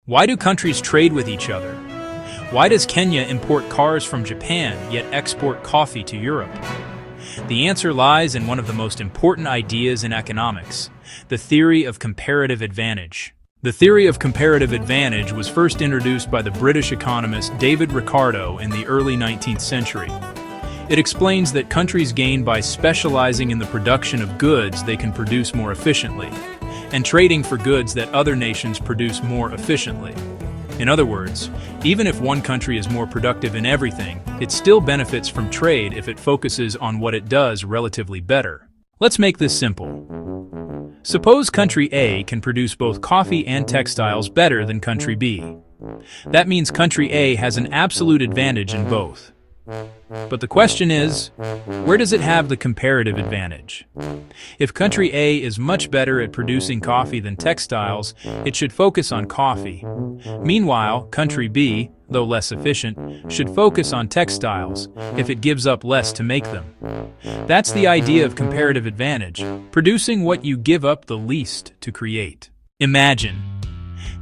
Why do countries trade with each other? Why does Kenya import cars from Japan yet export coffee to Europe? The answer lies in one of the most important ideas in economics, the theory of comparative advantage. The theory of comparative advantage was first introduced by the British economist David Ricardo in the early 19th century. It explains that countries gain by specializing in the production of goods they can produce more efficiently, and trading for goods that other nations produce more efficiently. In other words, even if one country is more productive in everything, it still benefits from trade if it focuses on what it does relatively better. Let's make this simple. Suppose country A can produce both coffee and textiles better than country B. That means country A has an absolute advantage in both. But the question is, where does it have the comparative advantage? If country A is much better at producing coffee than textiles, it should focus on coffee. Meanwhile, country B, though less efficient, should focus on textiles if it gives up less to make them. That's the idea of comparative advantage, producing what you give up the least to create. Imagine,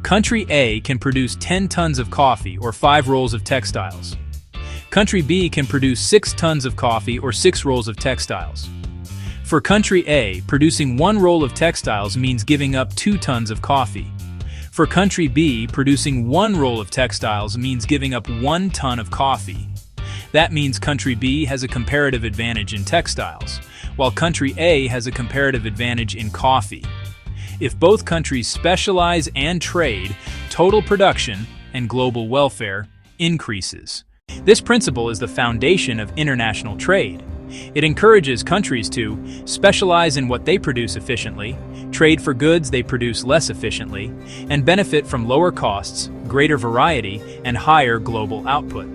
country A can produce 10 tons of coffee or 5 rolls of textiles. Country B can produce 6 tons of coffee or 6 rolls of textiles. For country A, producing 1 roll of textiles means giving up 2 tons of coffee. For country B, producing 1 roll of textiles means giving up 1 ton of coffee. That means country B has a comparative advantage in textiles, while country A has a comparative advantage in coffee. If both countries specialize and trade, total production and global welfare increases. This principle is the foundation of international trade. It encourages countries to specialize in what they produce efficiently, trade for goods they produce less efficiently, and benefit from lower costs, greater variety, and higher global output.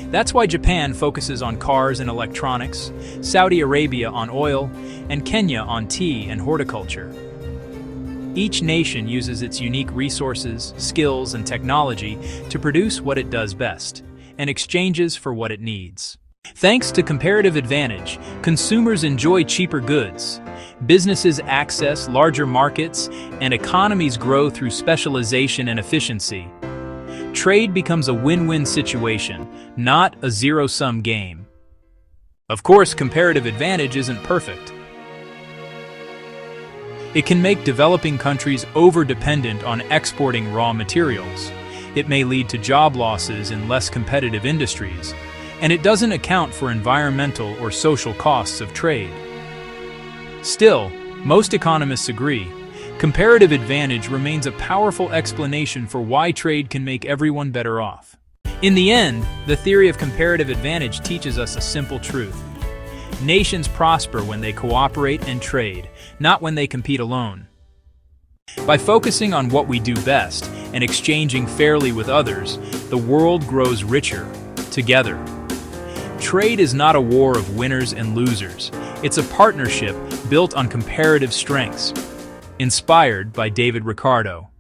That's why Japan focuses on cars and electronics, Saudi Arabia on oil, and Kenya on tea and horticulture. Each nation uses its unique resources, skills, and technology to produce what it does best, and exchanges for what it needs. Thanks to comparative advantage, consumers enjoy cheaper goods, businesses access larger markets, and economies grow through specialization and efficiency. Trade becomes a win-win situation, not a zero-sum game. Of course, comparative advantage isn't perfect. It can make developing countries over-dependent on exporting raw materials. It may lead to job losses in less competitive industries, and it doesn't account for environmental or social costs of trade. Still, most economists agree, comparative advantage remains a powerful explanation for why trade can make everyone better off. In the end, the theory of comparative advantage teaches us a simple truth. Nations prosper when they cooperate and trade, not when they compete alone. By focusing on what we do best and exchanging fairly with others, the world grows richer, together. Trade is not a war of winners and losers. It's a partnership built on comparative strengths. Inspired by David Ricardo.